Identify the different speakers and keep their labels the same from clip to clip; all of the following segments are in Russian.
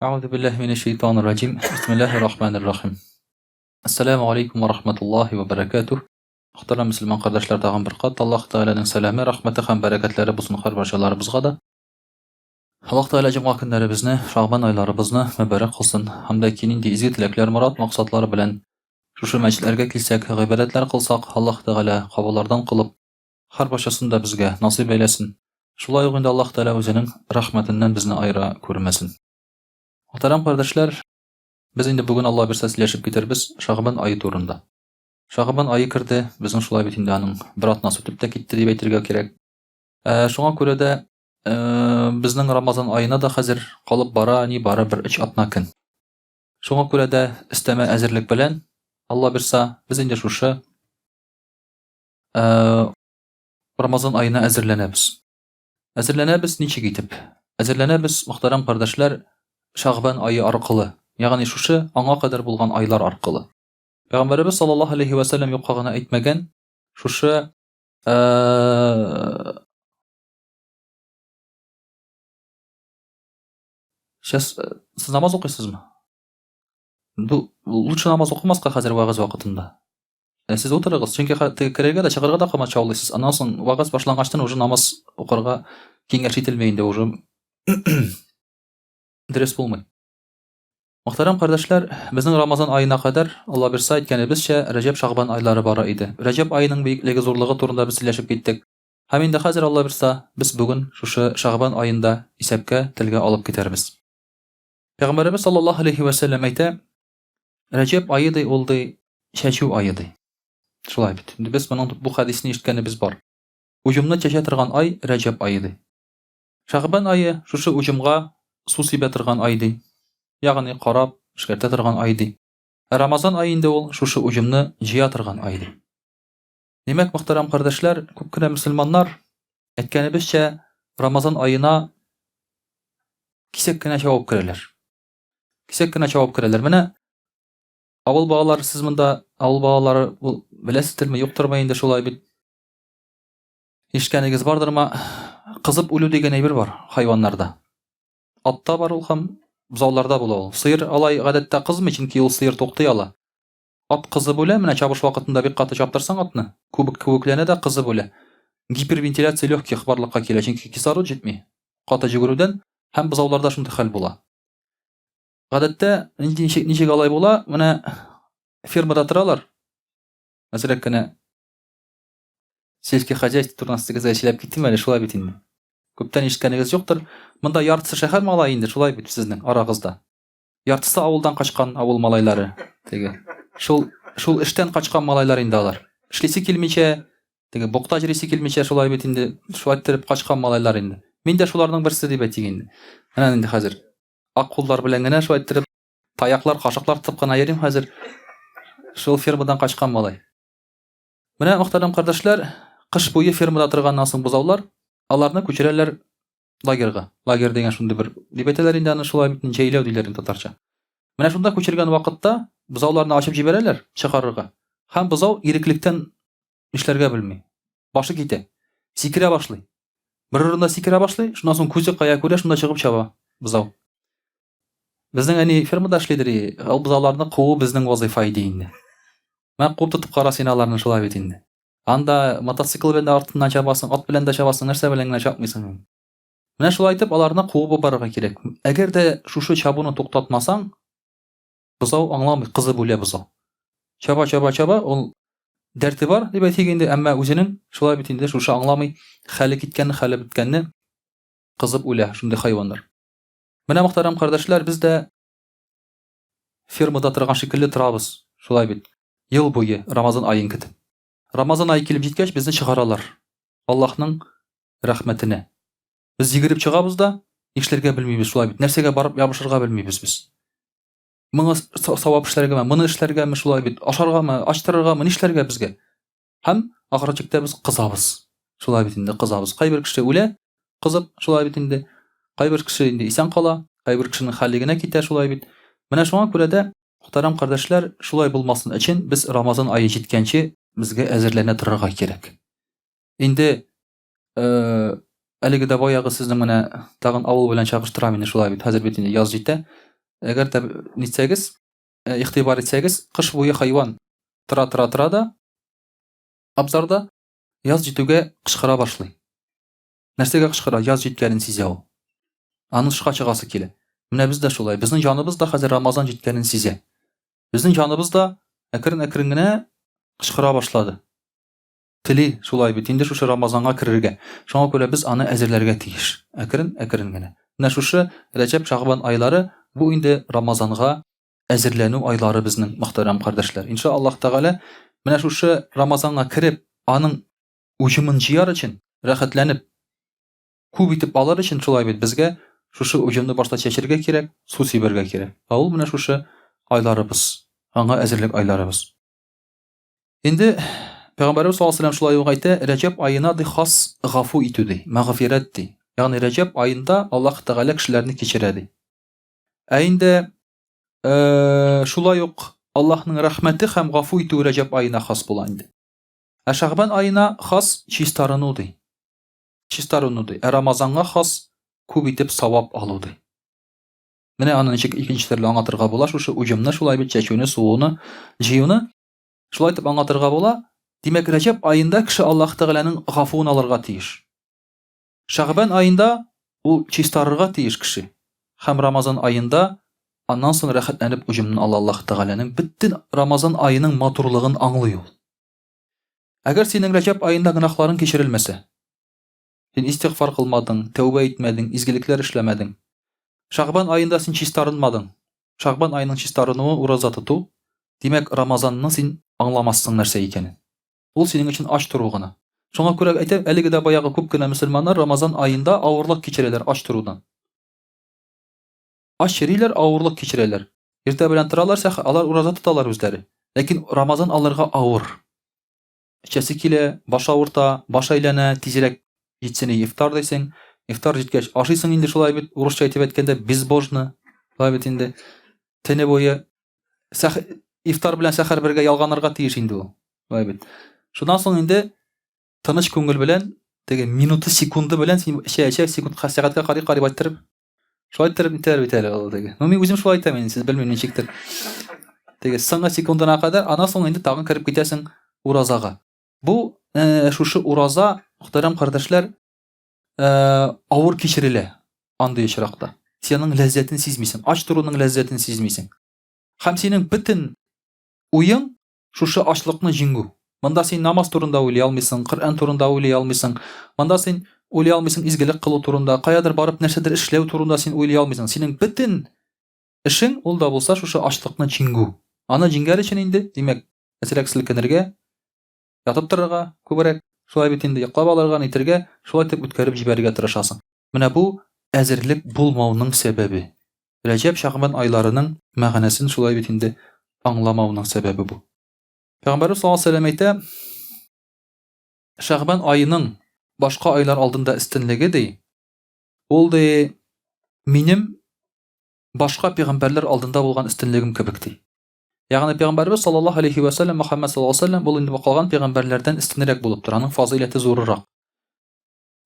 Speaker 1: أعوذ بالله من الشيطان الرجيم بسم الله الرحمن الرحيم Assalamu alaikum wa rahmatullahi wa barakatuh. Muhtaram Müslüman kardeşler tağın bir qat Allah Teala'nın selamı, rahmeti ham bereketleri bulsun har barchalarımızga da. Allah Teala cuma günlerimizni, Şaban aylarımızны mübarek kılsın. Hamda kinin izgi tilekler, murat maksatları bilen şu meclislerge kilsek, gıybetler kılsak, Allah Teala kabullardan kılıp har barchasını bizge nasip eylesin. Şulay uyğunda Allah Teala özünün rahmetinden bizni ayıra görmesin. Muhtaram kardeşler, biz indi bugün Allah bir sesleşip giderbiz Şaban ayı turunda. Şaban ayı kirdi, bizning şulay bitinde anın bir atnası ötüp de gitti dep aytırga kerek. Şoňa görä de bizning Ramazan ayına da hazır kalıp bara bir 3 atnakin. Şoňa görä de isteme äzirlik bilen Allah birsa biz indi şuşa Ramazan ayına äzirlenebis. Äzirlenebis niçe gitip? Äzirlenebis muhtaram kardeşler Şaban ayı arkalı. Yani şuşa anga kadar bulgan aylar arkalı. Peygamberimiz sallallahu aleyhi ve sellem yokkağına aytmagan şuşa siz namaz okuyorsunuz mu? Bu lütfen namaz okumaska hazır vağız vakitinde. Siz oturağız çünkü kerege de çağırga da kama çağlısız. Ondan soň vağız başlangaçtan уже namaz okurga kengäş etilmeýinde уже ders bolmaý. Muhtaram kardeşler, bizning Ramazan ayına kadar Allah birsa aytganybizçe Recep Şaban ayları bara idi. Recep ayının beýikligi zorlugy turunda biz süýleşip gitdik. Hem indi hazır Allah birsa biz bugün şuşa Şaban ayında isepke tilge alıp giderimiz. Peygamberimiz sallallahu aleyhi ve sellem ayta Recep ayıdy oldy, şeşu ayıdy. Şulay bit. Indi biz bu hadisini işitkenimiz bar. Ujumna çeşe turgan ay Recep ayıdy. Şaban ayı şuşa ujumga su sibä turgan aydy. Ягъни qarab, işgärte turgan aydy. Ramazan ayında ol şuşa ujumny jiýa turgan aydy. Demek muhtaram kardeşler, köpkene Müslümanlar etkenibizçe Ramazan ayına kisekkene çabap kireler. Kisekkene çabap kireler. Mene awul bagalar siz mында awul bagalary bu bilesizdirmi ýokturmaýynda şolay bir işkenigiz bardyrma? Kızıp ölü degen bir var hayvanlarda. Atta bar ol ham buzawlarda bolar. Syr alay gadatda kızmy çünki ol syr tokty ala. At kızı böle, mene çabış wagtynda bir gaty çaptyrsaň atny, köbüklene de kızı böle. Hiperventilatsiýa lёгких barlykka keler, çünki kislorod jetmeýär. Gaty jigürüden hem buzawlarda şunday hal bolar. Gadatda niçe galay bola, mene fermada turalar. Mesela kene selki hajayst turnastygy işlep gitdim hele şolay bitindi. Köpden işkenigiz ýokdur. Mында ýartysy şäher malaýyndy, şolay bit sizning aragızda. Ýartysy awuldan kaçkan awul malaýlary. Tege. Şol işten kaçkan malaýlar indi alar. İşlesi kilmiçe, tege bokta jiresi kilmiçe şolay bitindi. Şu aýtdyryp kaçkan malaýlar indi. Men de şolarnyň birisi diýip aýtdyň. Ana indi hazır. Ak kullar bilen gene şu aýtdyryp tayaklar, kaşaklar tıpkana yerim hazır. Şol fermadan kaçkan malaý. Mene muhtaram kardeşler, kış boyu fermada turgandan soň buzawlar alarny köçürerler lagerga. Lager degen şunday bir dibeteler indi ana şolay bitin çeýlew diýlerin tatarça. Mene şunda köçürgen wagtda buzawlaryny açyp jibererler çykarryga. Hem buzaw iriklikten işlerge bilmeýär. Başı gite. Sikire başlaý. Bir ýerinde sikire başlaý, şundan soň közi gaýa köre şunda çygyp çaba buzaw. Bizning ani fermada işlediри, al buzawlaryny gowy bizning wazyfa diýindi. Men gowy tutup garasyn alaryny şolay bitindi. Anda mototsikl bilen de artyndan çabasyň, at bilen de çabasyň, nerse bilen çapmaýsyň. Mene şolay aýtyp alaryna gowy barga kerek. Egerde şuşu çabuny toktatmasaň, buzaw aňlamy, kızı böle buzaw. Çaba ol derti var diýip aýtgende, emma özüniň şolay bitinde şuşa aňlamy, hali gitkenni, hali bitkenni kızıp öle şunday hayvanlar. Mene muhtaram kardeşler, biz de fermada turgan şekilde turabız. Şolay bit. Ýyl boyu Ramazan aýyny kitip. Ramazan ayı kelip jitkeç bizni çygaralar. Allah'nyň rahmetine. Biz ýigirip çygabız da işlerge bilmeýbiz şolay bit. Nersege barıp ýabyşyrga bilmeýbiz biz. Muňa sawap işlergemi, muny işlergemi şolay bit. Aşargamy, açtyrargamy, işlerge bizge. Hem ahyrçykda biz kızabız. Şolay bitinde kızabız. Gaýbir kişi öle, kızıp şolay bitinde. Gaýbir kişi indi isen kala, gaýbir kişiniň haligine kiter şolay bit. Mene şoňa görä de muhtaram kardeşler, şolay bolmasyn için biz Ramazan ayı jitkençi bizge äzirlene turarga kerek. Indi Aligida boyagy sizden mene tagyn awul bilen çagıştyram indi şolay bit. Hazır bitinde ýaz jitde. Әгәр дә нитсәгез, игътибар итсәгез, кыш буе хайван тора да абзарда яз җитүгә кычкыра башлый. Нәрсәгә кычкыра? Яз җиткәнен сизә ул. Аны тышка чыгасы килә. Менә без дә шулай. Безнең җаныбыз да хәзер Рамазан җиткәнен сизә. Безнең җаныбыз да әкрен-әкрен генә кычкыра башлады. Тели шулай бит инде шушы Рамазанга керергә. Шуңа күрә без аны әзерләргә тиеш. Әкрен-әкрен генә. Менә шушы Рәҗәб, Шәгъбан айлары бу инде Рамазанга әзерләнү айлары безнең мөхтәрәм кардәшләр. Иншааллаһ Тәгалә менә шушы Рамазанга кереп, аның уҗымын җыяр өчен, рәхәтләнеп, күп итеп алыр өчен шулай бит безгә шушы уҗымны башта чәчәргә кирәк, су сибәргә кирәк. Ул менә шушы айларыбыз, аңа әзерлек айларыбыз. Инде Пәйгамбәрбез саллаллаһу алейһи ва саллям шулай ук әйтә, Рәҗәб аена ди хас гафу итү ди, мәгъфират ди. Ягъни Рәҗәб аенда Аллаһ Тәгалә кешеләрне кичерә ди. Инде шулай ук Аллаһның рәхмәте һәм гафу итү Рәҗәб аена хас була инде. Шәгъбан аена хас чистарыну ди. Чистарыну ди. Рамазанга хас күп итеп савап алу ди. Менә аны ничек икенче төрле аңлатырга була, шушы уҗымны шулай бит чәчүне, суыны, җыюны шулай итеп аңлатырга була. Димәк, Рәҗәб аенда кеше Аллаһ Тәгаләнең гафуын алырга тиеш. Шәгъбан аенда ул чистарырга тиеш кеше. Һәм Рамазан аенда аннан соң рәхәтләнеп уҗымны ала Аллаһ Тәгаләнең бөтен Рамазан аеның матурлыгын аңлый ул. Әгәр синең Рәҗәб аенда гынахларың кичерелмәсә, син истигъфар кылмадың, тәүбә итмәдең, изгелекләр эшләмәдең. Шәгъбан аенда син чистарынмадың. Шәгъбан аеның чистарынуы ураза тоту. Димәк, Рамазанны син аңламассың нәрсә икәнен. Ул синең өчен ач тору гына. Шуңа күрә әйтәм, әлеге дә баягы күп кенә мөселманнар Рамазан аенда авырлык кичерәләр ач торудан. Ач йөриләр, авырлык кичерәләр. Иртә белән торалар, алар ураза тоталар үзләре. Ләкин Рамазан алырга авыр. Эчәсе килә, баш авырта, баш әйләнә, тизрәк җитсен ифтар дисең. Ифтар җиткәч ашыйсың инде шулай бит, урысча әйтеп әйткәндә безбожны. Шулай бит инде. Төне буе ифтар белән сәхәр бергә ялганырга тиеш инде ул. Шулай бит. Шуннан соң инде тыныч күңел белән, теге минуты, секунды белән син эчә секундка, сәгатькә карый байтырып. Шулай иттереп итәр бит әле ул теге. Мин үзем шулай әйтәм инде, сез белмим ничектер. Теге соңгы секундына кадәр, аннан соң инде тагын кирип китәсең уразага. Бу шушы ураза, мөхтәрәм кардәшләр, авыр кичерелә андый очракта. Синең ләззәтен сизмисең, ач торуның ләззәтен сизмисең. Һәм синең бөтен уең шушы ачлыкны җиңү. Монда син намаз турында уйлый алмыйсың, Коръән турында уйлый алмыйсың. Монда син уйлый алмыйсың изгелек кылу турында, каядыр барып нәрсәдер эшләү турында син уйлый алмыйсың. Синең бөтен эшең ул да булса шушы ачлыкны җиңү. Аны җиңгәр өчен инде, димәк, әсрәк селкенергә, ятып торырга, күбрәк шулай бит инде йоклап алырга, нитергә, шулай итеп үткәреп җибәрергә тырышасың. Менә бу әзерлек булмауның сәбәбе. Рәҗәб, Шәгъбан айларының мәгънәсен шулай бит инде аңламауның сәбәбе бу. Пәйгамбәрбез саллаллаһу алейһи ва сәллям әйтә, Шәгъбан аеның башка айлар алдында истинлеге ди. Ул ди минем башка пәйгамбәрләр алдында булган истинлегем кебек ди. Ягъни Пәйгамбәрбез саллаллаһу алейһи ва сәллям, Мөхәммәд саллаллаһу алейһи ва сәллям бу инде калган пәйгамбәрләрдән истинрәк булып тора, аның фазиләте зуррак.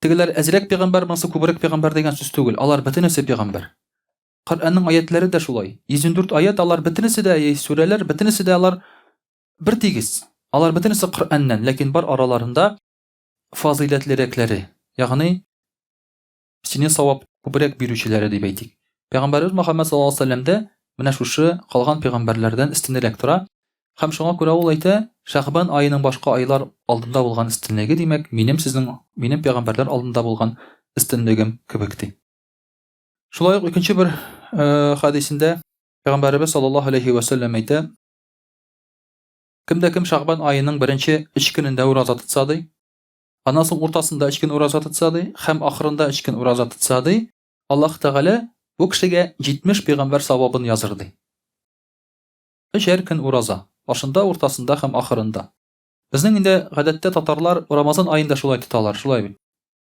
Speaker 1: Тегеләр әзрәк пәйгамбәр, монысы күбрәк пәйгамбәр дигән сүз түгел. Алар бөтенесе пәйгамбәр. Коръәннең аятләре дә шулай. 104 аят, алар бөтенесе дә сүрәләр, бөтенесе дә алар бер тигез. Алар бөтенесе Коръәннән, ләкин бар араларында фазиләтлерәкләре, ягъни сине савап күбрәк бирүчеләре дип әйтик. Пәйгамбәрбез Мөхәммәд саллаллаһу алейһи ва сәллямдә менә шушы калган пәйгамбәрләрдән истинрәк тора. Һәм шуңа күрә ул әйтә, Шәгъбан аеның башка айлар алдында булган истинлеге, димәк, минем пәйгамбәрләр алдында булган истинлегем кебек ди. Шулай ук икенче бер хадисендә Пәйгамбәрбез саллаллаһу алейһи ва сәллям әйтә, кемдә кем Шәгъбан аеның беренче 3 көнендә ураза тотса ди, аннан соң уртасында 3 көн ураза тотса ди, һәм ахырында 3 көн ураза тотса ди, Аллаһ Тәгалә бу кешегә 70 пәйгамбәр савабын языр ди. 3 көн ураза, башында, уртасында һәм ахырында. Безнең инде гадәттә татарлар Рамазан аенда шулай тоталар, шулай бит.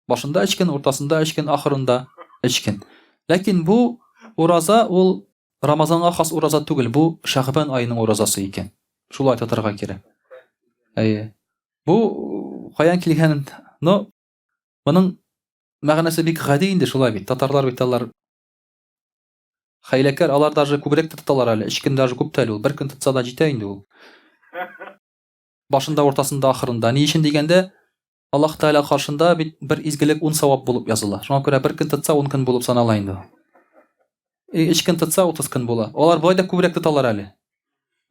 Speaker 1: Башында 3 көн, уртасында 3 көн, ахырында 3 көн. Ләкин бу ураза ул Рамазанга хас ураза түгел, бу Шәгъбан аеның уразасы икән. Шулай тотарга кирәк. Бу каян килгән? Моның мәгънәсе бик гади инде шулай бит. Татарлар бит алар Хәйләкәр, алар даже күбрәк тоталар әле. 3 көн даже күп тә әле ул. 1 көн тотса да җитә инде ул. Башында, ортасында, ахырында. Ни өчен дигәндә, Аллаһ Тәгалә каршында бит бер изгелек 10 савап булып языла. Шуңа күрә 1 көн тотса 10 көн булып санала инде. 3 көн тотса 30 көн була. Алар болай да күбрәк тоталар әле.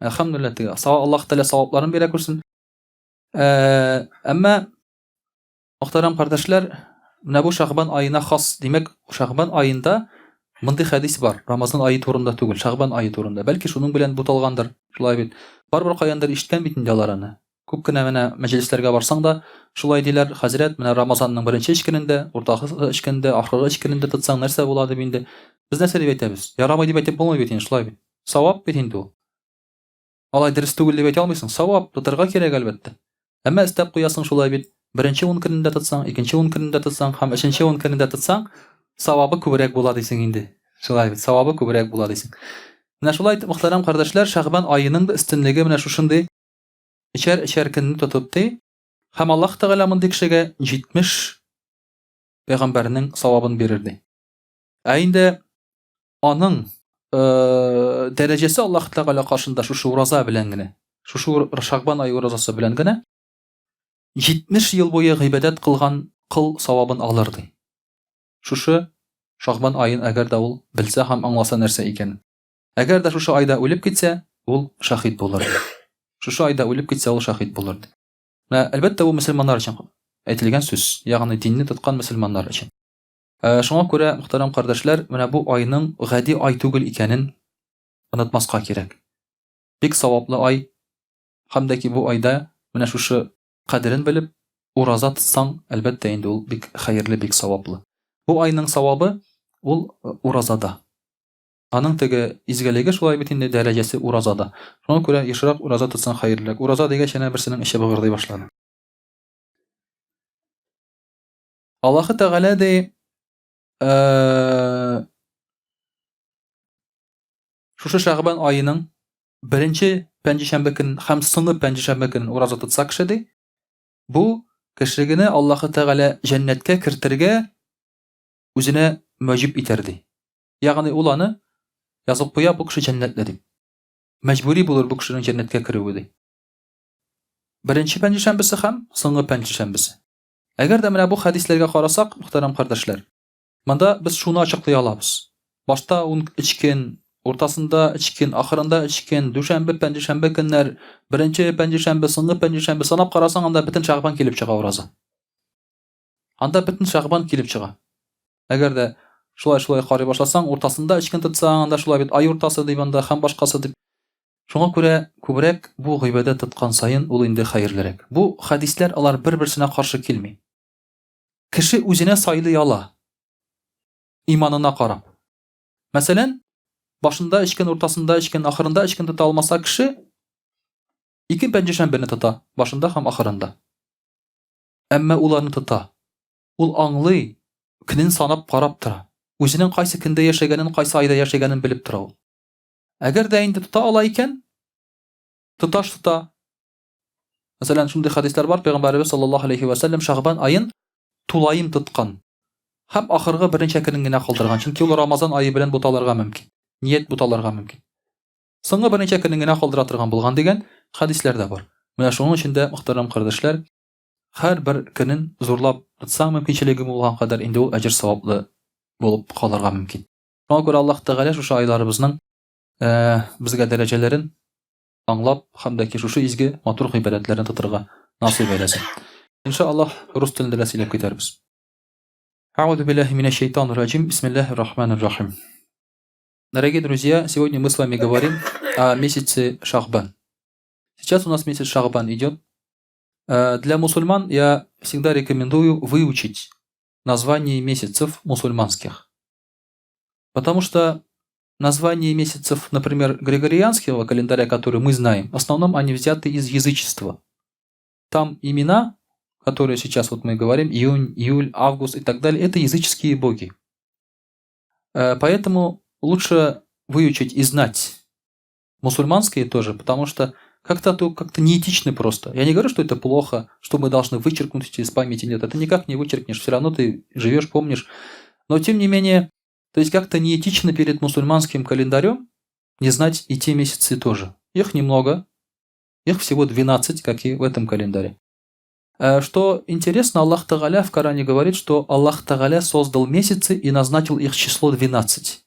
Speaker 1: Әлхәмдүлилләh. Аллаһ Тәгалә савапларын бирә күрсен. Әмма мөхтәрәм кардәшләр, менә бу Шәгъбан аена хас. Димәк, Шәгъбан аенда мондый хәдис бар. Рамазан ае турында түгел, Шәгъбан ае турында. Бәлки шуның белән буталгандыр. Шулай бит. Барбер каяндыр ишеткән бит инде алар аны. Күп кенә менә мәҗлесләргә барсаң да шулай диләр, хәзрәт, менә Рамазанның 1нче 3 көнендә, уртагы 3 көндә, ахыргы 3 көнендә тотсаң нәрсә була дип инде. Без нәрсә дип әйтәбез? Ярамый дип әйтеп булмый бит инде, шулай бит. Савап бит инде ул. Алай дөрес түгел дип әйтә алмыйсың. Савап тотарга кирәк әлбәттә. Әмма истәп куясың шулай бит. 1нче 10 көнендә тотсаң, 2нче 10 көнендә тотсаң, һәм 3нче 10 көнендә тотсаң, савабы күбрәк була дисең инде. Шулай бит, савабы күбрәк була дисең. Менә шулай мөхтәрәм кардәшләр, Шәгъбан аеның да өстенлеге менә шушындый. Эчәр көнне тотып ди. Һәм Аллаһ Тәгалә мондый кешегә 70 пәйгамбәрнең савабын бирер ди. Инде аның дәрәҗәсе Аллаһ Тәгалә каршында шушы ураза белән генә, шушы Шәгъбан ае уразасы белән генә 70 ел буе гыйбадәт кылган кыл савабын алыр ди. Шушы Шәгъбан аен әгәр дә ул белсә һәм аңласа нәрсә икән. Әгәр дә шушы айда үлеп китсә, ул шаһид булыр. Шушы айда үлеп китсә, ул шаһид булыр. Әлбәттә, бу мөселманнар өчен әйтелгән сүз, ягъни динне тоткан мөселманнар өчен. Шуңа күрә, мөхтәрәм кардәшләр, менә бу айның гади ай түгел икәнен онытмаска кирәк. Бик саваплы ай, һәм дә ки бу айда менә шушы кадерен белеп, ураза тотсаң, әлбәттә инде ул бик хәерле, бик саваплы. Бу айның савабы ул уразада. Аның теге изгелеге шулай бит инде, дәрәҗәсе уразада. Шуңа күрә ешрак ураза тотсаң хәерлерәк. Ураза дигәч, әнә берсенең эче быгырдый башлады. Аллаһ Тәгалә ди, шушы Шәгъбан аеның 1нче пәнҗешәмбе көн һәм соңгы пәнҗешәмбе көн ураза тотса кеше ди, бу кешегене Аллаһ Тәгалә җәннәткә кертергә үзенә мәҗиб итәр ди. Ягъни ул аны язып куя, бу кеше җәннәтле дип. Мәҗбүри булыр бу кешенең җәннәткә керүе ди. 1нче пәнҗешәмбесе һәм соңгы пәнҗешәмбесе. Әгәр дә менә бу хәдисләргә карасак, мөхтәрәм кардәшләр, монда без шуны ачыклый алабыз. Башта 3 көн, уртасында 3 көн, ахырында 3 көн, дүшәмбе, пәнҗешәмбе көннәр, 1нче пәнҗешәмбе, соңгы пәнҗешәмбе санап карасаң, анда бөтен Шәгъбан килеп чыга ураза. Анда бөтен Шәгъбан килеп чыга. Әгәр дә шулай карый башласаң, уртасында 3 көн тотсаң, анда шулай бит ай уртасы дип анда һәм башкасы дип. Шуңа күрә күбрәк бу гыйбадәт тоткан саен ул инде хәерлерәк. Бу хәдисләр алар бер-берсенә каршы килми. Кеше үзенә сайлый ала. Иманына карап. Мәсәлән, башында 3 көн, уртасында 3 көн, ахырында 3 көн тота алмаса кеше 2 пәнҗешәмбене тота, башында һәм ахырында. Әмма уларны тота. Ул аңлый, көнен санап карап тора. Үзенең кайсы көндә яшәгәнен, кайсы айда яшәгәнен белеп тора ул. Әгәр дә инде тота ала икән, тота. Мәсәлән, шундый хәдисләр бар, Пәйгамбәрбез саллаллаһу алейхи ва саллям Шәгъбан аен тулайым тоткан. Һәм ахыргы 1нче көнен генә калдырган. Чөнки ул Рамазан ае белән буталырга мөмкин. Ният буталырга мөмкин. Соңгы 1нче көнен генә калдыра торган булган дигән хәдисләр дә бар. Менә шуның өчен дә, мөхтәрәм кардәшләр, һәр көнен зурлап тотсаң, мөмкинчелеге булган кадәр инде ул әҗр саваплы булып калырга мөмкин. Шуңа күрә Аллаһ Тәгалә шушы айларыбызның безгә дәрәҗәләрен аңлап, һәм дә ки шушы изге матур гыйбадәтләрне тотырга насыйп әйләсен. Иншааллаһ, рус телендә дә сөйләп китәрбез. Аузу биллахи минаш шайтанир раджим. Бисмиллахир рахманир рахим. Дорогие друзья, сегодня мы с вами говорим о месяце Шәгъбан. Сейчас у нас месяц Шәгъбан идет. Для мусульман я всегда рекомендую выучить название месяцев мусульманских. Потому что названия месяцев, например, григорианского календаря, который мы знаем, в основном они взяты из язычества. Там имена, которые сейчас вот мы говорим, июнь, июль, август и так далее, это языческие боги. Поэтому лучше выучить и знать мусульманские тоже, потому что как-то неэтично просто. Я не говорю, что это плохо, что мы должны вычеркнуть из памяти. Нет, это никак не вычеркнешь. Все равно ты живешь, помнишь. Но тем не менее, То есть как-то неэтично перед мусульманским календарем не знать и те месяцы тоже. Их немного, их всего 12, как и в этом календаре. Что интересно, Аллах Тааля в Коране говорит, что Аллах Тааля создал месяцы и назначил их число 12.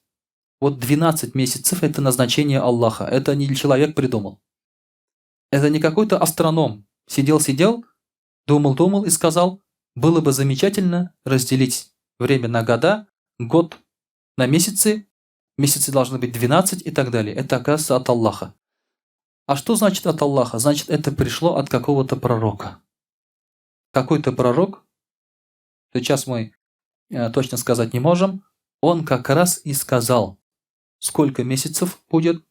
Speaker 1: Вот 12 месяцев – это назначение Аллаха. Это не человек придумал. Это не какой-то астроном. Сидел, думал и сказал, было бы замечательно разделить время на года, год на месяцы, месяцы должны быть 12 и так далее. Это, оказывается, от Аллаха. А что значит от Аллаха? Значит, это пришло от какого-то пророка. Какой-то пророк, сейчас мы точно сказать не можем, он как раз и сказал, сколько месяцев будет,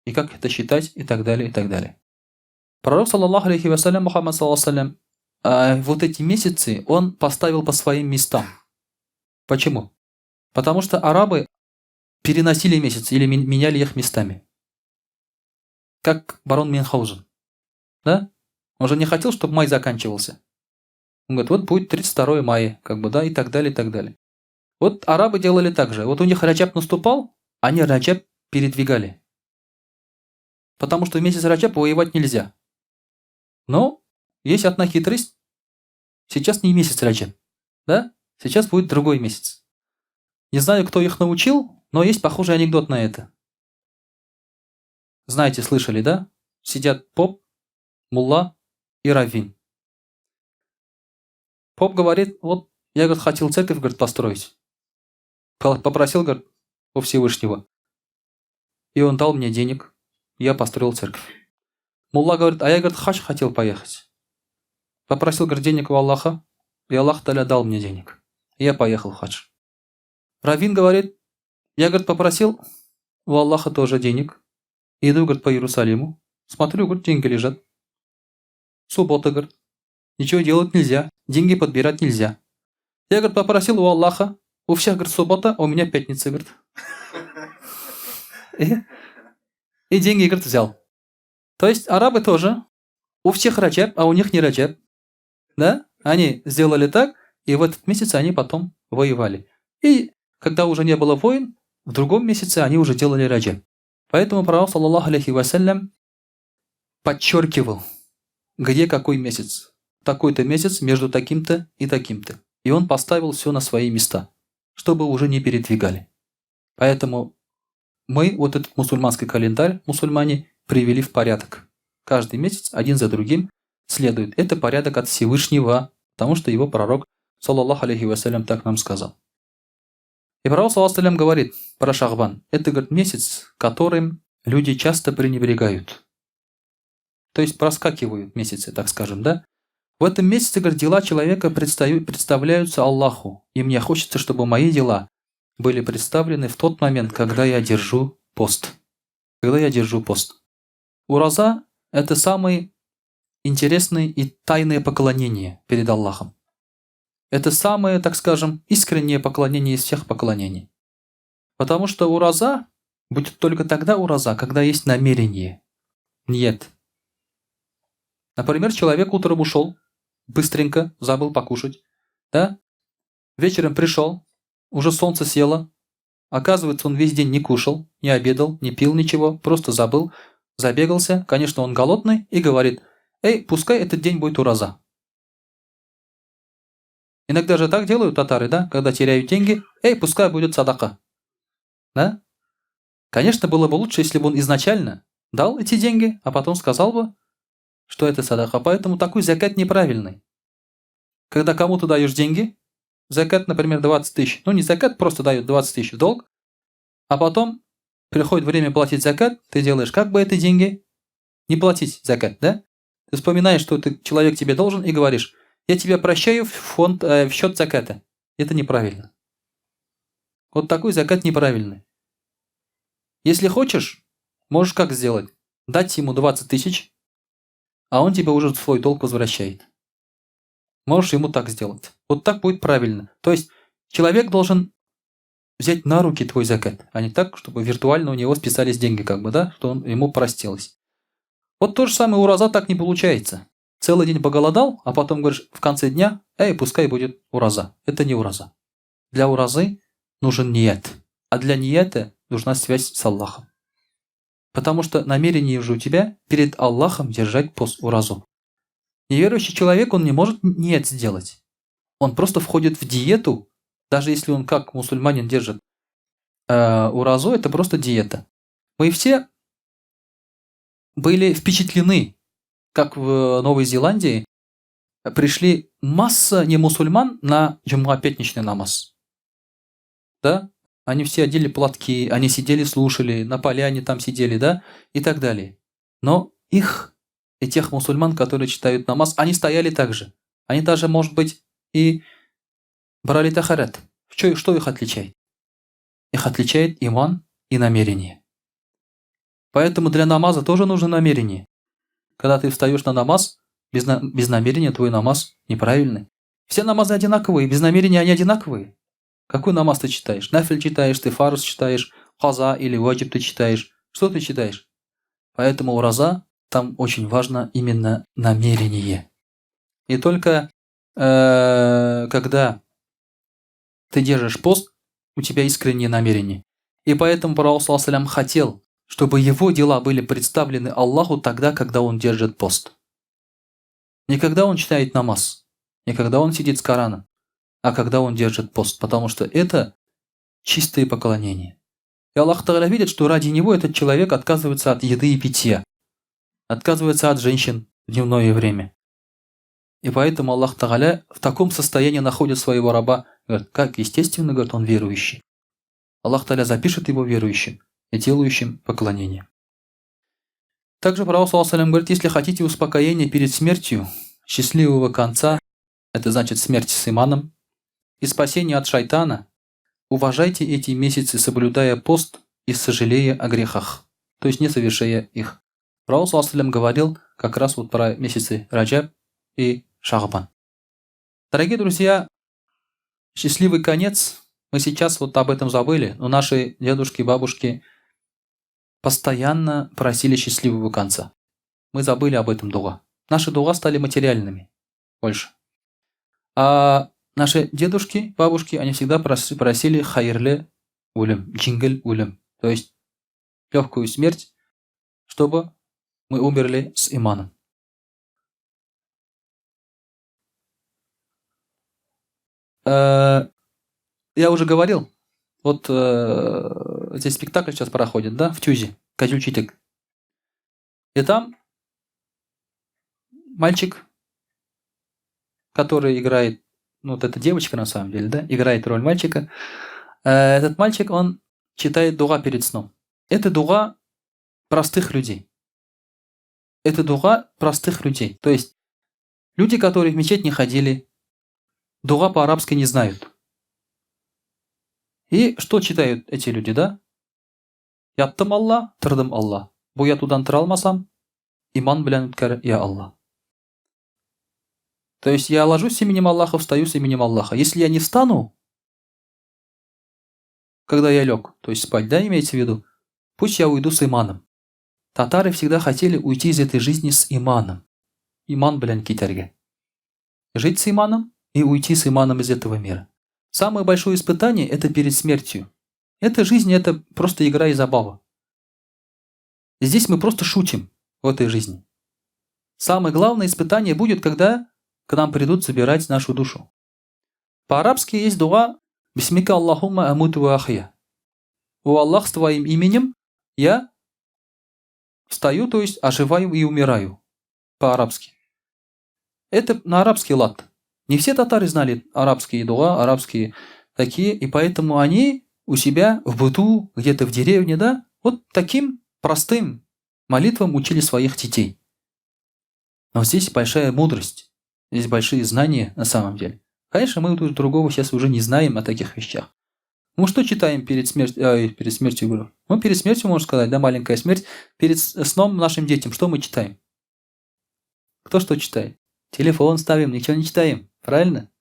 Speaker 1: и как это считать, и так далее, и так далее. Пророк, саллаллаху алейхи вассалям, Мухаммад, саллаллаху алейхи вассалям, вот эти месяцы он поставил по своим местам. Почему? Потому что арабы переносили месяцы или меняли их местами. Как барон Мюнхгаузен. Да? Он же не хотел, чтобы май заканчивался. Он говорит, вот будет 32 мая, да, и так далее, и так далее. Вот арабы делали так же. Вот у них Раджаб наступал, они Раджаб передвигали. Потому что в месяц Раджаб воевать нельзя. Но есть одна хитрость. Сейчас не месяц Раджаб, да? Сейчас будет другой месяц. Не знаю, кто их научил, но есть похожий анекдот на это. Знаете, слышали, да? Сидят поп, мулла и раввин. Поп говорит, вот я, говорит, хотел церковь, говорит, построить. Попросил, говорит, у Всевышнего. И он дал мне денег. Я построил церковь. Мулла говорит, а я, говорит, хадж хотел поехать. Попросил, говорит, денег у Аллаха. И Аллах Та'аля дал мне денег. И я поехал в хадж. Раввин говорит, я, говорит, попросил у Аллаха тоже денег. Иду, говорит, по Иерусалиму. Смотрю, говорит, деньги лежат. Суббота, говорит. Ничего делать нельзя. Деньги подбирать нельзя. Я, говорит, попросил у Аллаха. У всех, говорит, суббота, а у меня пятница, говорит. И деньги, говорит, взял. То есть арабы тоже. У всех Раджаб, а у них не Раджаб. Да? Они сделали так, и в этот месяц они потом воевали. И когда уже не было войн, в другом месяце они уже делали Раджаб. Поэтому пророк, саллаллаху алейхи вассалям, подчеркивал, где какой месяц. Такой-то месяц между таким-то и таким-то. И он поставил все на свои места, чтобы уже не передвигали. Поэтому мы вот этот мусульманский календарь, мусульмане, привели в порядок. Каждый месяц один за другим следует. Это порядок от Всевышнего, потому что его пророк, саллаллаху алейхи вассалям, так нам сказал. И пророк, саллаллаху алейхи вассалям, говорит про Шахбан. Это, говорит, месяц, которым люди часто пренебрегают. То есть проскакивают месяцы, так скажем, да? В этом месяце, говорит, дела человека представляются Аллаху. И мне хочется, чтобы мои дела были представлены в тот момент, когда я держу пост. Когда я держу пост. Ураза – это самое интересное и тайное поклонение перед Аллахом. Это самое, так скажем, искреннее поклонение из всех поклонений. Потому что ураза будет только тогда ураза, когда есть намерение. Нет. Например, человек утром ушел, быстренько забыл покушать. Да? Вечером пришел, уже солнце село. Оказывается, он весь день не кушал, не обедал, не пил ничего, просто забыл, забегался. Конечно, он голодный и говорит, эй, пускай этот день будет ураза. Иногда же так делают татары, да? Когда теряют деньги, эй, пускай будет садака. Да? Конечно, было бы лучше, если бы он изначально дал эти деньги, а потом сказал бы, что это садака. Поэтому такой закат неправильный. Когда кому-то даешь деньги, закат, например, 20 тысяч. Ну, не закат, просто дают 20 тысяч в долг, а потом приходит время платить закат, ты делаешь как бы эти деньги не платить закат, да? Ты вспоминаешь, что человек тебе должен, и говоришь, я тебя прощаю в счет заката. Это неправильно. Вот такой закат неправильный. Если хочешь, можешь как сделать? Дать ему 20 тысяч, а он тебе уже свой долг возвращает. Можешь ему так сделать. Вот так будет правильно. То есть человек должен взять на руки твой закат, а не так, чтобы виртуально у него списались деньги, да, что ему простилось. Вот то же самое у ураза так не получается. Целый день поголодал, а потом говоришь в конце дня, эй, пускай будет ураза. Это не ураза. Для уразы нужен ният. А для нията нужна связь с Аллахом. Потому что намерение же у тебя перед Аллахом держать пост уразу. Неверующий человек, он не может ният сделать. Он просто входит в диету, даже если он как мусульманин держит уразу, это просто диета. Мы все были впечатлены, как в Новой Зеландии пришли масса немусульман на джумга пятничный намаз. Да? Они все одели платки, они сидели, слушали, на поляне там сидели, да, и так далее. Но их и тех мусульман, которые читают намаз, они стояли так же. Они даже, может быть, и брали тахарат. Что их отличает? Их отличает иман и намерение. Поэтому для намаза тоже нужно намерение. Когда ты встаешь на намаз, без намерения твой намаз неправильный. Все намазы одинаковые, без намерения они одинаковые. Какой намаз ты читаешь? Нафиль читаешь, ты фарз читаешь, каза или ваджиб ты читаешь. Что ты читаешь? Поэтому ураза, там очень важно именно намерение. И только когда ты держишь пост, у тебя искреннее намерение. И поэтому Пророк ﷺ хотел, чтобы его дела были представлены Аллаху тогда, когда он держит пост. Не когда он читает намаз, не когда он сидит с Кораном, а когда он держит пост, потому что это чистое поклонение. И Аллах Тааля видит, что ради него этот человек отказывается от еды и питья, отказывается от женщин в дневное время. И поэтому Аллах Тааля в таком состоянии находит своего раба, говорит, как естественно, говорит, он верующий. Аллах Тааля запишет его верующим и делающим поклонение. Также Пророк говорит, если хотите успокоения перед смертью, счастливого конца, это значит смерть с иманом, и спасение от шайтана, уважайте эти месяцы, соблюдая пост и сожалея о грехах, то есть не совершая их. Пророк говорил как раз вот про месяцы Раджаб и Шахбан. Дорогие друзья, счастливый конец, мы сейчас вот об этом забыли, но наши дедушки, бабушки постоянно просили счастливого конца. Мы забыли об этом дуа. Наши дуа стали материальными больше. А наши дедушки, бабушки, они всегда просили хайрле улем, джингл улем, то есть легкую смерть, чтобы мы умерли с иманом. Я уже говорил, вот здесь спектакль сейчас проходит, да, в Тюзе, Козючитик. И там мальчик, который играет, ну вот эта девочка на самом деле, да, играет роль мальчика. Этот мальчик, он читает дуа перед сном. Это дуа простых людей. Это дуа простых людей. То есть люди, которые в мечеть не ходили, дуа по-арабски не знают. И что читают эти люди, да? Яттым Алла, тырдым Алла. Бу ятудан тыра алмасам, иман белән үткәр, я Алла. То есть я ложусь с именем Аллаха, встаю с именем Аллаха. Если я не встану, когда я лег, то есть спать, да, имеется в виду, пусть я уйду с иманом. Татары всегда хотели уйти из этой жизни с иманом. Иман белән китәргә. Жить с иманом и уйти с иманом из этого мира. Самое большое испытание – это перед смертью. Эта жизнь – это просто игра и забава. Здесь мы просто шутим в этой жизни. Самое главное испытание будет, когда к нам придут забирать нашу душу. По-арабски есть дуа «Бисмика Аллахумма амуту ва ахья». «О Аллах, с твоим именем я встаю, то есть оживаю и умираю». По-арабски. Это на арабский лад. Не все татары знали арабские дуа, арабские такие, и поэтому они у себя в быту, где-то в деревне, да, вот таким простым молитвам учили своих детей. Но здесь большая мудрость, здесь большие знания на самом деле. Конечно, мы тут другого сейчас уже не знаем о таких вещах. Мы что читаем перед смертью, говорю? Мы перед смертью, можно сказать, да, маленькая смерть, перед сном нашим детям, что мы читаем? Кто что читает? Телефон ставим, ничего не читаем, правильно?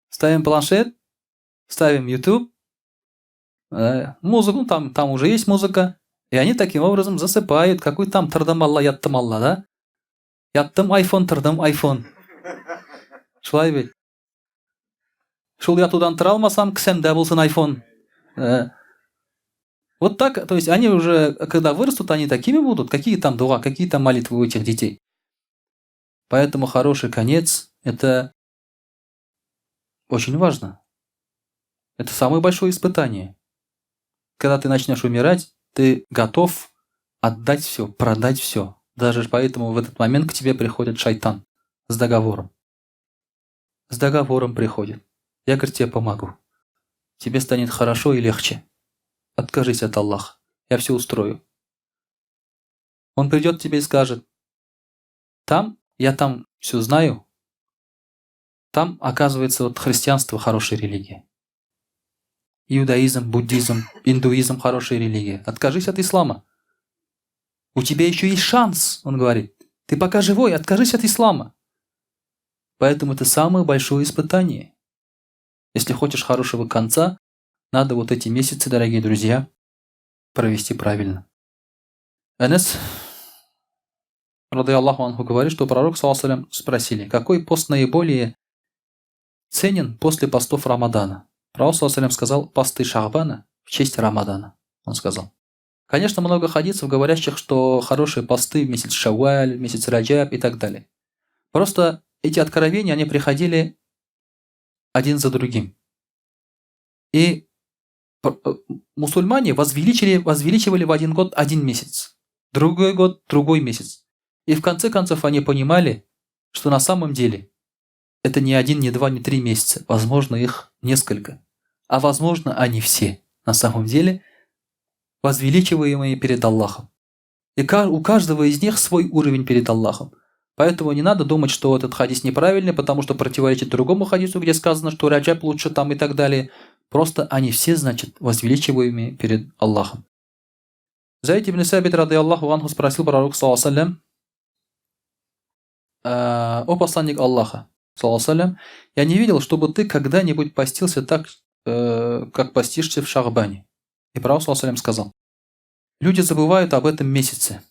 Speaker 1: Ставим планшет, ставим YouTube, музыку, там уже есть музыка, и они таким образом засыпают. Какой там тырдым Алла, яттым Алла, да? Яттым iPhone, тырдым iPhone. Шулай бит. Шул ятудан тыра алмасам, кесәмдә булсын iPhone. Вот так, то есть они уже, когда вырастут, они такими будут, какие там дуа, какие там молитвы у этих детей. Поэтому хороший конец – это очень важно. Это самое большое испытание. Когда ты начнешь умирать, ты готов отдать все, продать все. Даже поэтому в этот момент к тебе приходит шайтан с договором. С договором приходит. Я, говорит, тебе помогу. Тебе станет хорошо и легче. Откажись от Аллаха. Я все устрою. Он придет к тебе и скажет: я там все знаю. Там, оказывается, вот христианство хорошая религия. Иудаизм, буддизм, индуизм хорошая религия. Откажись от ислама. У тебя еще есть шанс, он говорит. Ты пока живой, откажись от ислама. Поэтому это самое большое испытание. Если хочешь хорошего конца, надо вот эти месяцы, дорогие друзья, провести правильно. Анас, рады Аллаху анху, говорит, что пророк, саллаллаху алейхи ва саллям, спросили, какой пост наиболее ценен после постов Рамадана? Пророк, саллаллаху алейхи ва саллям, сказал: посты Шаабана в честь Рамадана. Он сказал. Конечно, много хадисов, говорящих, что хорошие посты в месяц Шавваль, в месяц Раджаб и так далее. Просто эти откровения, они приходили один за другим. И мусульмане возвеличивали в один год один месяц, другой год другой месяц. И в конце концов они понимали, что на самом деле это не один, не два, не три месяца. Возможно, их несколько. А возможно, они все на самом деле возвеличиваемые перед Аллахом. И у каждого из них свой уровень перед Аллахом. Поэтому не надо думать, что этот хадис неправильный, потому что противоречит другому хадису, где сказано, что Раджаб лучше там и так далее. Просто они все, значит, возвеличиваемые перед Аллахом. Зайд ибн Сабит, рады Аллаху анху, спросил пророка, саллаллаху алейхи ва саллям: о посланник Аллаха, саллаллаху алейхи ва саллям, я не видел, чтобы ты когда-нибудь постился так, как постишься в Шахбане. И пророк, саллаллаху алейхи ва саллям, сказал: люди забывают об этом месяце,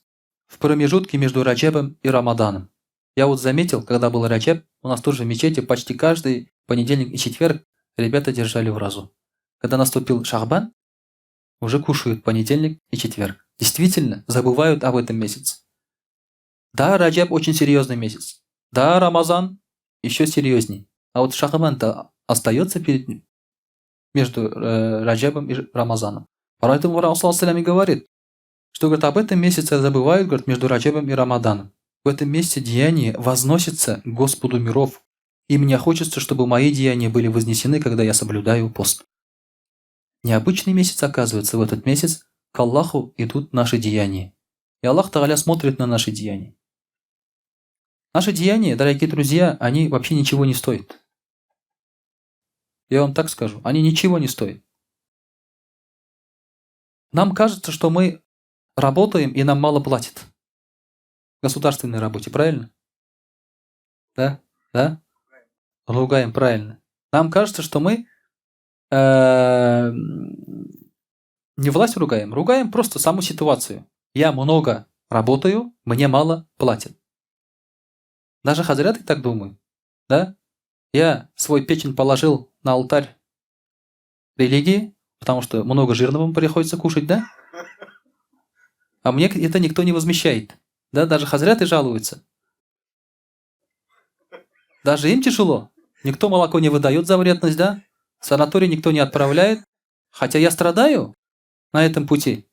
Speaker 1: в промежутке между Раджабом и Рамаданом. Я вот заметил, когда был Раджаб, у нас тоже в мечети почти каждый понедельник и четверг ребята держали вразу. Когда наступил Шахбан, уже кушают понедельник и четверг. Действительно, забывают об этом месяце. Да, Раджаб очень серьезный месяц. Да, Рамазан еще серьезней. А вот Шахбан-то остается между Раджабом и Рамазаном. Поэтому Пророк, саллаллаху алейхи ва саллям, и говорит, что, говорит, об этом месяце забывают, говорит, между Раджабом и Рамаданом. В этом месяце деяния возносятся к Господу миров. И мне хочется, чтобы мои деяния были вознесены, когда я соблюдаю пост. Необычный месяц, оказывается, в этот месяц к Аллаху идут наши деяния. И Аллах Тааля смотрит на наши деяния. Наши деяния, дорогие друзья, они вообще ничего не стоят. Я вам так скажу, они ничего не стоят. Нам кажется, что мы работаем и нам мало платят. В государственной работе, правильно? Да? Да? Ругаем, правильно. Нам кажется, что мы не власть ругаем просто саму ситуацию. Я много работаю, мне мало платят. Даже хазряты так думают. Да? Я свой печень положил на алтарь религии, потому что много жирного приходится кушать, да? А мне это никто не возмещает. Да, даже хазряты жалуются. Даже им тяжело. Никто молоко не выдает за вредность, да? В санаторий никто не отправляет. Хотя я страдаю на этом пути.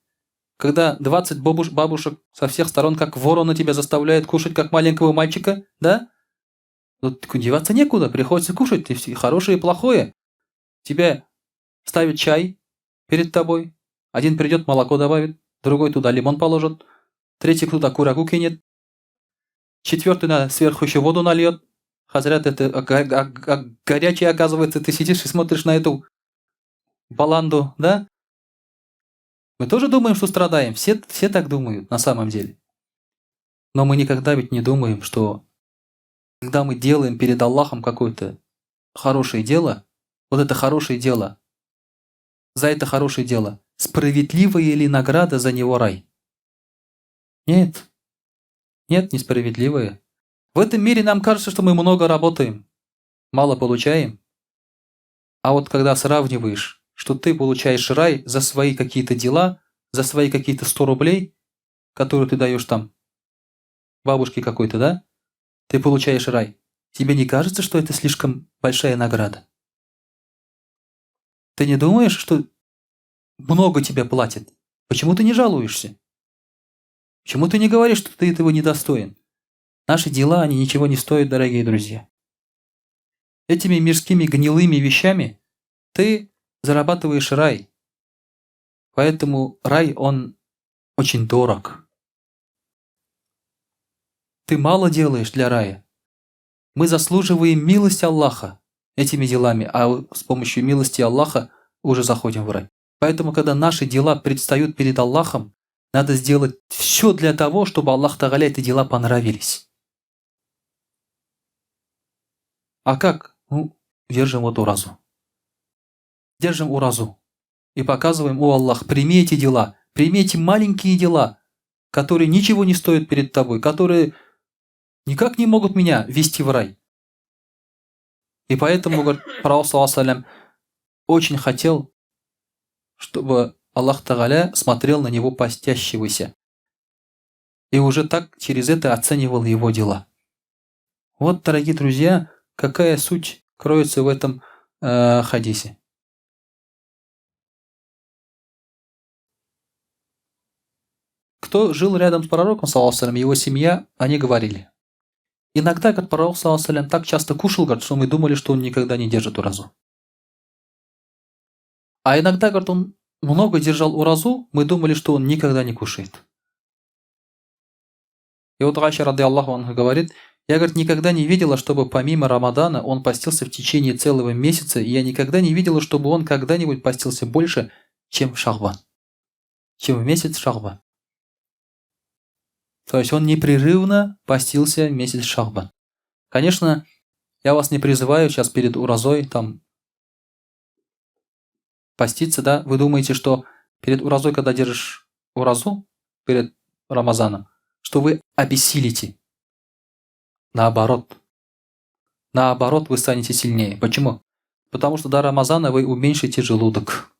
Speaker 1: Когда 20 бабушек со всех сторон, как ворона, тебя заставляют кушать, как маленького мальчика, да? Тут деваться некуда, приходится кушать, и хорошее и плохое. Тебе ставят чай перед тобой. Один придет, молоко добавит, другой туда лимон положит, третий туда курагу кинет, четвертый сверху еще воду нальет. Хазрят, это горячий, оказывается, ты сидишь и смотришь на эту баланду, да? Мы тоже думаем, что страдаем. Все так думают на самом деле. Но мы никогда ведь не думаем, что когда мы делаем перед Аллахом какое-то хорошее дело, вот это хорошее дело, за это хорошее дело, справедливая ли награда за него рай? Нет. Нет, несправедливая. В этом мире нам кажется, что мы много работаем, мало получаем. А вот когда сравниваешь, что ты получаешь рай за свои какие-то дела, за свои какие-то 100 рублей, которые ты даешь там бабушке какой-то, да, ты получаешь рай. Тебе не кажется, что это слишком большая награда? Ты не думаешь, что много тебе платят? Почему ты не жалуешься? Почему ты не говоришь, что ты этого недостоин? Наши дела, они ничего не стоят, дорогие друзья. Этими мирскими гнилыми вещами ты зарабатываешь рай. Поэтому рай, он очень дорог. Ты мало делаешь для рая. Мы заслуживаем милость Аллаха этими делами, а с помощью милости Аллаха уже заходим в рай. Поэтому, когда наши дела предстают перед Аллахом, надо сделать все для того, чтобы Аллах Тааля эти дела понравились. А как? Держим вот уразу. Держим уразу. И показываем: о Аллах, прими эти дела, прими эти маленькие дела, которые ничего не стоят перед тобой, которые никак не могут меня вести в рай. И поэтому, говорит, пророк саллаллаху очень хотел, чтобы Аллах Тааля смотрел на него постящегося. И уже так через это оценивал его дела. Вот, дорогие друзья, какая суть кроется в этом хадисе. Кто жил рядом с пророком, саллаллаху алейхи, его семья, они говорили. Иногда, как пророк, саллаллаху алейхи, так часто кушал, говорит, что мы думали, что он никогда не держит уразу. А иногда, говорит, он много держал уразу, мы думали, что он никогда не кушает. И вот Айша, ради Аллаху анха, говорит: я, говорит, никогда не видела, чтобы помимо Рамадана он постился в течение целого месяца, и я никогда не видела, чтобы он когда-нибудь постился больше, чем в Шахбан. Чем в месяц Шахбан. То есть он непрерывно постился месяц Шахбан. Конечно, я вас не призываю сейчас перед уразой там поститься, да? Вы думаете, что перед уразой, когда держишь уразу, перед Рамазаном, что вы обессилите. Наоборот. Наоборот, вы станете сильнее. Почему? Потому что до Рамазана вы уменьшите желудок.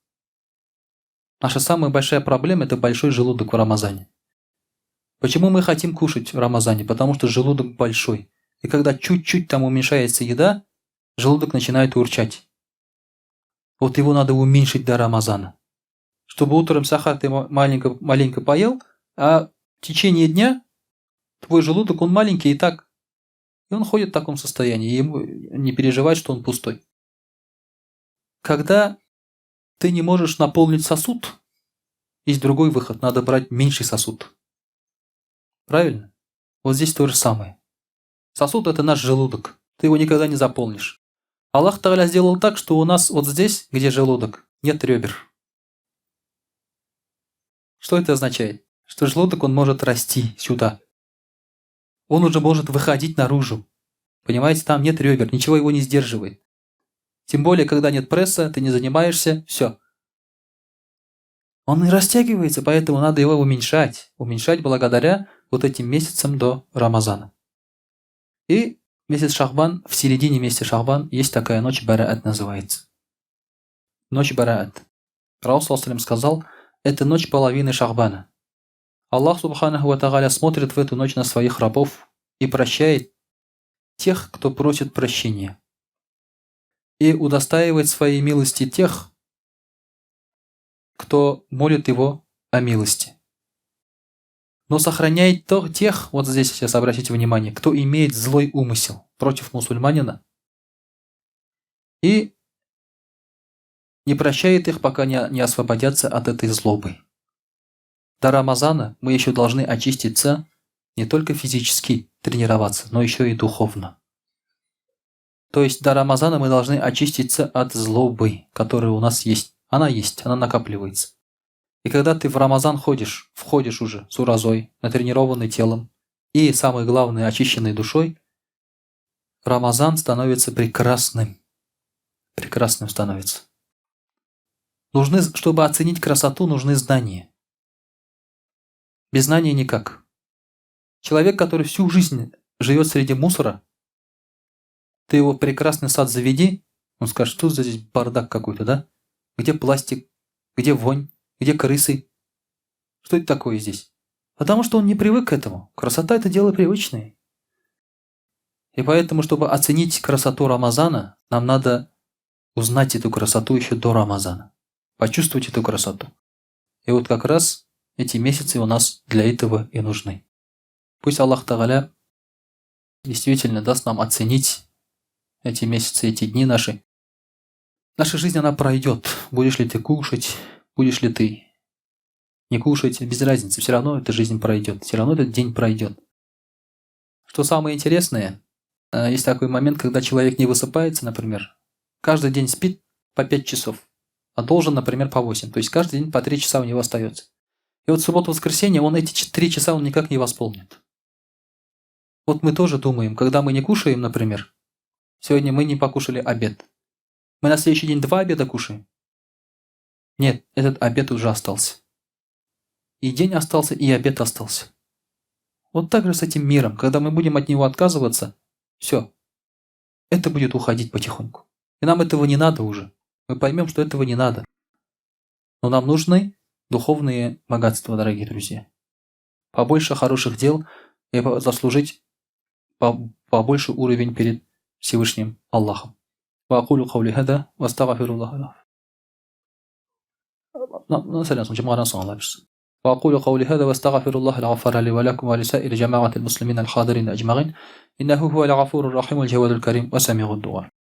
Speaker 1: Наша самая большая проблема – это большой желудок в Рамазане. Почему мы хотим кушать в Рамазане? Потому что желудок большой. И когда чуть-чуть там уменьшается еда, желудок начинает урчать. Вот его надо уменьшить до Рамазана. Чтобы утром сахар ты маленько поел, а в течение дня твой желудок, он маленький и он ходит в таком состоянии, и ему не переживать, что он пустой. Когда ты не можешь наполнить сосуд, есть другой выход, надо брать меньший сосуд. Правильно? Вот здесь то же самое. Сосуд – это наш желудок, ты его никогда не заполнишь. Аллах Тааля сделал так, что у нас вот здесь, где желудок, нет ребер. Что это означает? Что желудок, он может расти сюда. Он уже может выходить наружу. Понимаете, там нет ребер, ничего его не сдерживает. Тем более, когда нет пресса, ты не занимаешься, все. Он и растягивается, поэтому надо его уменьшать. Уменьшать благодаря вот этим месяцам до Рамазана. И месяц Шахбан, в середине месяца Шахбан есть такая ночь Бараат называется. Ночь Бараат. Пророк саллаллаху алейхи сказал: это ночь половины Шахбана. Аллах Субханаху ва Тааля смотрит в эту ночь на своих рабов и прощает тех, кто просит прощения, и удостаивает своей милости тех, кто молит его о милости. Но сохраняет тех, вот здесь сейчас обратите внимание, кто имеет злой умысел против мусульманина, и не прощает их, пока не освободятся от этой злобы. До Рамазана мы еще должны очиститься, не только физически тренироваться, но еще и духовно. То есть до Рамазана мы должны очиститься от злобы, которая у нас есть. Она накапливается. И когда ты в Рамазан входишь уже с уразой, натренированный телом и, самое главное, очищенной душой, Рамазан становится прекрасным. Прекрасным становится. Чтобы оценить красоту, нужны знания. Без знания никак. Человек, который всю жизнь живет среди мусора, ты его в прекрасный сад заведи, он скажет: что здесь бардак какой-то, да? Где пластик? Где вонь? Где крысы? Что это такое здесь? Потому что он не привык к этому. Красота – это дело привычное. И поэтому, чтобы оценить красоту Рамазана, нам надо узнать эту красоту еще до Рамазана. Почувствовать эту красоту. И вот как раз эти месяцы у нас для этого и нужны. Пусть Аллах Тааля действительно даст нам оценить эти месяцы, эти дни наши. Наша жизнь, она пройдет. Будешь ли ты кушать, будешь ли ты не кушать, без разницы. Все равно эта жизнь пройдет. Все равно этот день пройдет. Что самое интересное, есть такой момент, когда человек не высыпается, например, каждый день спит по 5 часов, а должен, например, по 8. То есть каждый день по 3 часа у него остается. И вот в субботу-воскресенье он эти 3 часа он никак не восполнит. Вот мы тоже думаем, когда мы не кушаем, например, сегодня мы не покушали обед. Мы на следующий день 2 обеда кушаем. Нет, этот обед уже остался. И день остался, и обед остался. Вот так же с этим миром. Когда мы будем от него отказываться, все. Это будет уходить потихоньку. И нам этого не надо уже. Мы поймем, что этого не надо. Но нам нужны духовные богатства, дорогие друзья. Побольше хороших дел и заслужить побольше уровень перед Всевышним Аллахом. وأقول قولي هذا واستغفر الله له. وأقول قولي هذا واستغفر الله الغفار لي ولكم ولسائر جماعة المسلمين الحاضرين أجمعين إنه هو الغفور الرحيم الجواد الكريم وسميع الدعاء.